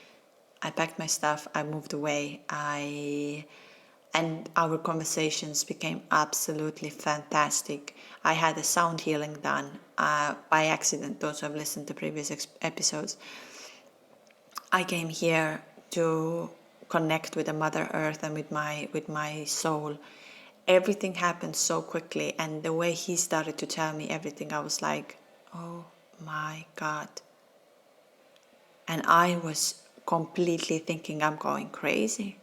[SPEAKER 1] I packed my stuff, I moved away, and our conversations became absolutely fantastic. I had a sound healing done by accident. Those who have listened to previous episodes, I came here to connect with the Mother Earth and with my soul. Everything happened so quickly, and the way he started to tell me everything, I was like, oh my God. And I was completely thinking I'm going crazy,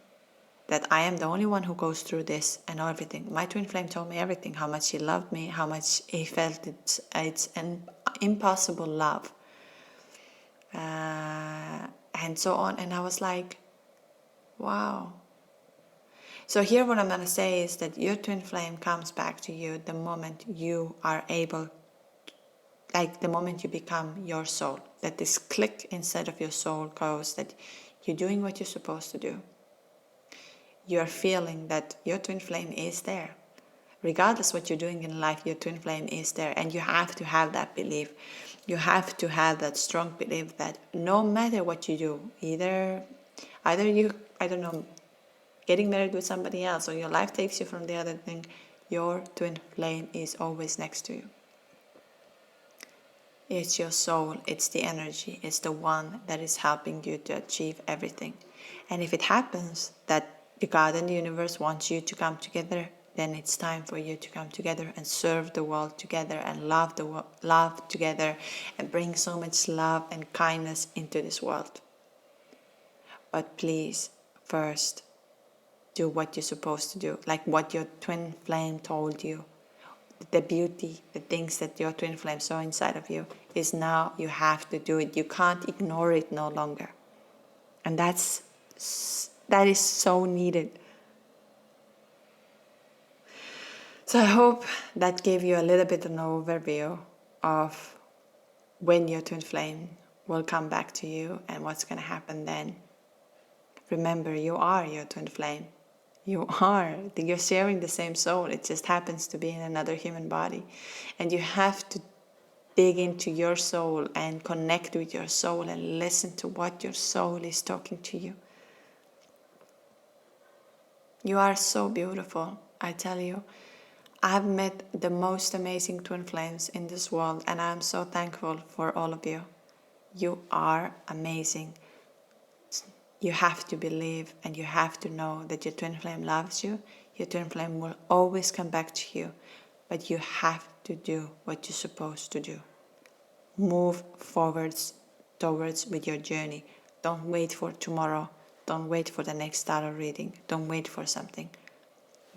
[SPEAKER 1] that I am the only one who goes through this and everything. My twin flame told me everything, how much he loved me, how much he felt it's an impossible love, and so on. And I was like, wow. So here what I'm going to say is that your twin flame comes back to you the moment you are able, like the moment you become your soul, that this click inside of your soul goes, that you're doing what you're supposed to do. You're feeling that your twin flame is there. Regardless what you're doing in life, your twin flame is there. And you have to have that belief. You have to have that strong belief that no matter what you do, either you, I don't know, getting married with somebody else, or your life takes you from the other thing, your twin flame is always next to you. It's your soul, it's the energy, it's the one that is helping you to achieve everything. And if it happens that the God and the universe wants you to come together, then it's time for you to come together and serve the world together and love together and bring so much love and kindness into this world. But please, first, do what you're supposed to do, like what your twin flame told you. The beauty, the things that your twin flame saw inside of you is now you have to do it. You can't ignore it no longer. And that is so needed. So I hope that gave you a little bit of an overview of when your twin flame will come back to you and what's going to happen then. Remember, you are your twin flame. You're sharing the same soul. It just happens to be in another human body. And you have to dig into your soul and connect with your soul and listen to what your soul is talking to you. You are so beautiful, I tell you. I've met the most amazing twin flames in this world, and I'm so thankful for all of you. You are amazing. You have to believe and you have to know that your twin flame loves you. Your twin flame will always come back to you, but you have to do what you're supposed to do. Move forwards towards with your journey. Don't wait for tomorrow. Don't wait for the next tarot reading. Don't wait for something.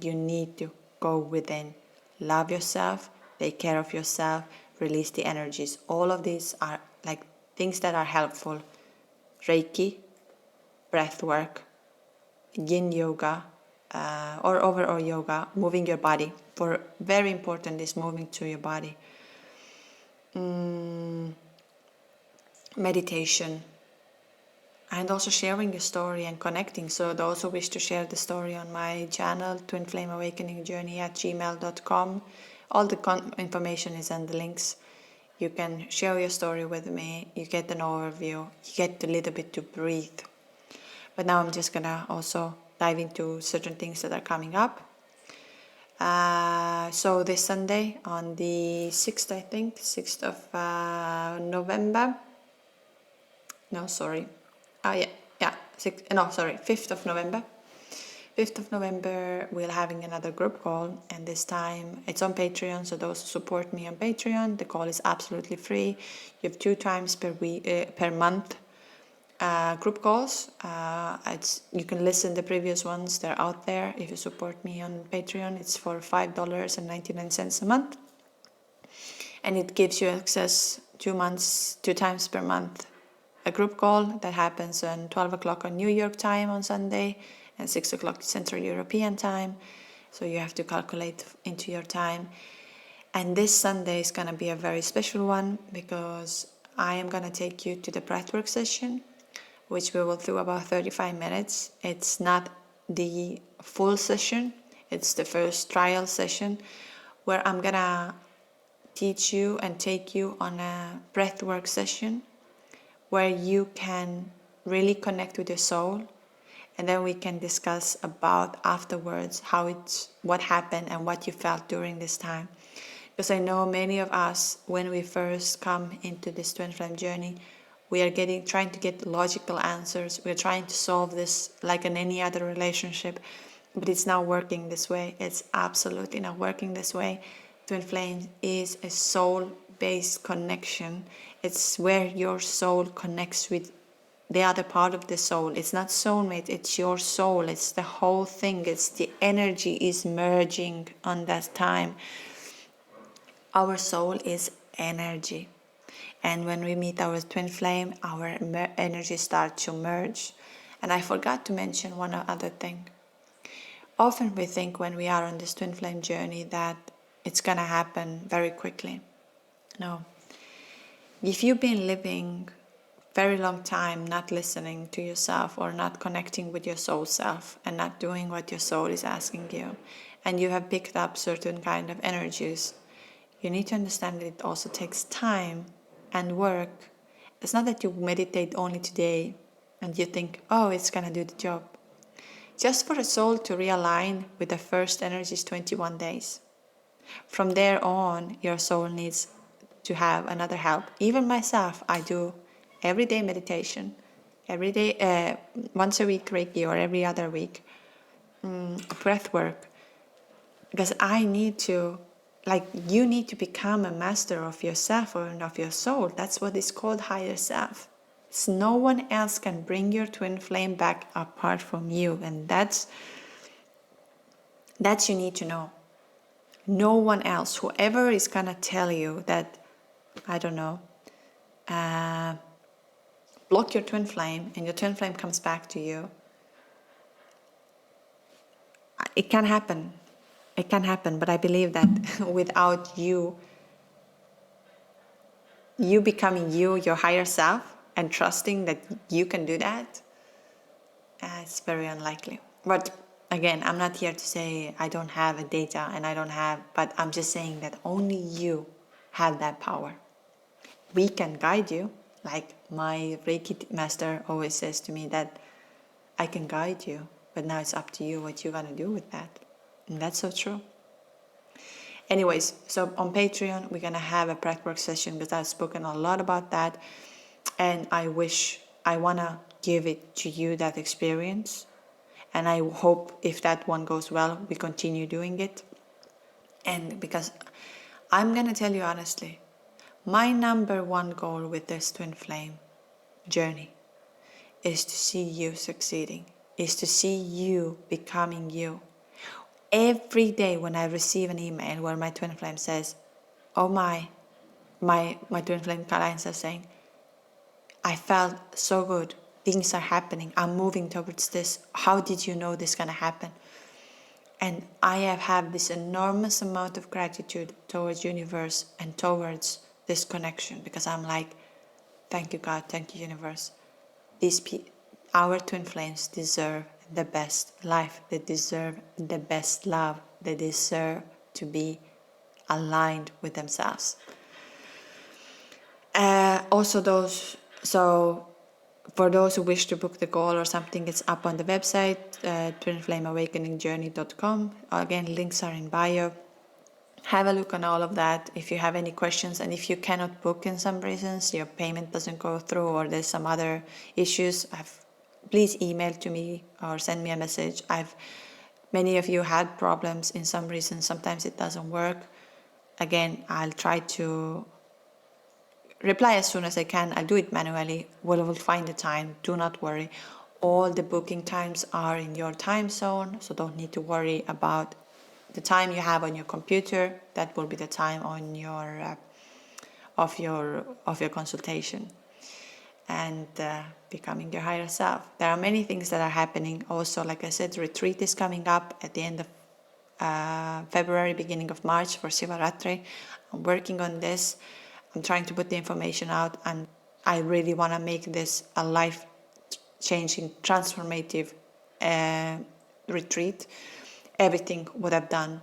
[SPEAKER 1] You need to go within. Love yourself, take care of yourself, release the energies. All of these are like things that are helpful. Reiki, breath work, yin yoga, or overall yoga, moving your body. For very important is moving to your body. Meditation, and also sharing your story and connecting. So those who wish to share the story on my channel, twinflameawakeningjourney at gmail.com. All the information is in the links. You can share your story with me. You get an overview. You get a little bit to breathe. But now I'm just gonna also dive into certain things that are coming up. So this Sunday on the 6th, I think, 6th of November. No, sorry. 5th of November. 5th of November, we're having another group call, and this time it's on Patreon. So those who support me on Patreon, the call is absolutely free. You have 2 times per month group calls. You can listen to the previous ones; they're out there. If you support me on Patreon, it's for $5.99 a month, and it gives you access 2 times per month. A group call that happens on 12 o'clock on New York time on Sunday and 6 o'clock Central European time. So you have to calculate into your time. And this Sunday is going to be a very special one because I am going to take you to the breathwork session, which we will do about 35 minutes. It's not the full session. It's the first trial session where I'm going to teach you and take you on a breathwork session where you can really connect with your soul, and then we can discuss about afterwards what happened and what you felt during this time. Because I know many of us, when we first come into this twin flame journey, we are trying to get logical answers. We're trying to solve this like in any other relationship, but it's not working this way. It's absolutely not working this way. Twin flame is a soul-based connection. It's where your soul connects with the other part of the soul. It's not soulmate, it's your soul. It's the whole thing. It's the energy is merging on that time. Our soul is energy. And when we meet our twin flame, our energy starts to merge. And I forgot to mention one other thing. Often we think when we are on this twin flame journey that it's gonna happen very quickly. No. If you've been living very long time not listening to yourself or not connecting with your soul self and not doing what your soul is asking you, and you have picked up certain kind of energies, you need to understand that it also takes time and work. It's not that you meditate only today and you think, oh, it's gonna do the job. Just for a soul to realign with the first energy is 21 days. From there on, your soul needs to have another help. Even myself, I do everyday meditation, every day, once a week Reiki, or every other week breath work, because I need to, you need to become a master of yourself or of your soul. That's what is called higher self. So no one else can bring your twin flame back apart from you, and that's you need to know. No one else, whoever is gonna tell you that, I don't know, block your twin flame and your twin flame comes back to you. It can happen. It can happen, but I believe that without you becoming your higher self, and trusting that you can do that, it's very unlikely. But again, I'm not here to say I don't have a data and but I'm just saying that only you have that power. We can guide you, like my Reiki master always says to me that I can guide you, but now it's up to you what you're gonna do with that. And that's so true. Anyways, so on Patreon, we're going to have a breathwork session because I've spoken a lot about that. And I want to give it to you, that experience. And I hope if that one goes well, we continue doing it. And because I'm going to tell you honestly, my number one goal with this twin flame journey is to see you succeeding, is to see you becoming you. Every day when I receive an email where my twin flame says, oh my twin flame clients are saying, I felt so good, things are happening, I'm moving towards this, how did you know this is going to happen? And I have had this enormous amount of gratitude towards universe and towards this connection, because I'm like, thank you God, thank you universe. Our twin flames deserve the best life, they deserve the best love, they deserve to be aligned with themselves. For those who wish to book the call or something, it's up on the website, twinflameawakeningjourney.com. Again, links are in bio. Have a look on all of that if you have any questions, and if you cannot book in some reasons, your payment doesn't go through or there's some other issues, please email to me or send me a message. Many of you had problems in some reasons, sometimes it doesn't work. Again, I'll try to reply as soon as I can. I'll do it manually. We'll find the time, do not worry. All the booking times are in your time zone, so don't need to worry about the time you have on your computer. That will be the time on your of your consultation and becoming your higher self. There are many things that are happening. Also, like I said, the retreat is coming up at the end of February, beginning of March for Shivaratri. I'm working on this. I'm trying to put the information out, and I really want to make this a life-changing, transformative retreat. Everything what I've done,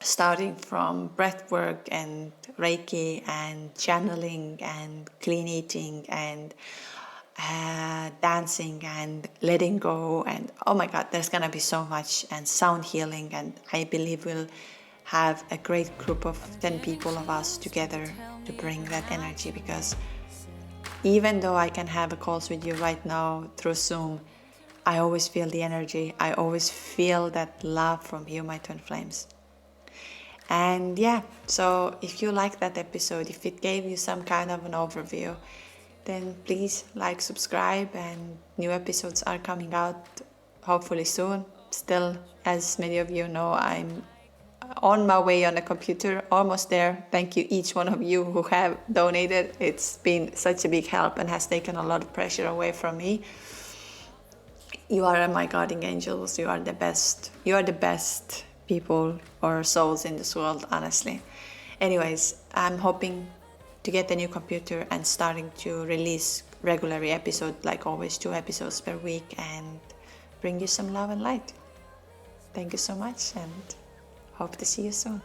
[SPEAKER 1] starting from breath work and Reiki and channeling and clean eating and dancing and letting go, and oh my God, there's gonna be so much, and sound healing, and I believe we'll have a great group of 10 people of us together to bring that energy, because even though I can have a calls with you right now through Zoom, I always feel the energy. I always feel that love from you, my twin flames. And yeah, so if you like that episode, if it gave you some kind of an overview, then please like, subscribe, and new episodes are coming out hopefully soon. Still, as many of you know, I'm on my way on the computer, almost there. Thank you each one of you who have donated. It's been such a big help and has taken a lot of pressure away from me. You are my guardian angels. You are the best. You are the best people or souls in this world, honestly. Anyways, I'm hoping to get a new computer and starting to release regular episodes, like always 2 episodes per week, and bring you some love and light. Thank you so much, and hope to see you soon.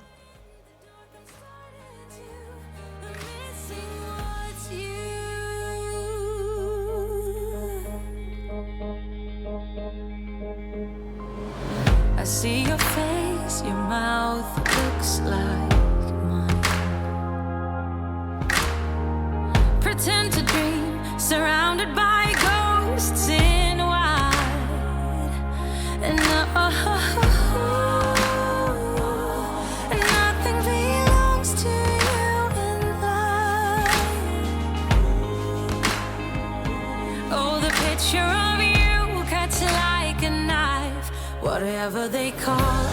[SPEAKER 2] I see your face, your mouth looks like mine. Pretend to dream, surrounded by ghosts in white. And nothing belongs to you in life. Oh, the picture of you cuts like a knife. Whatever they call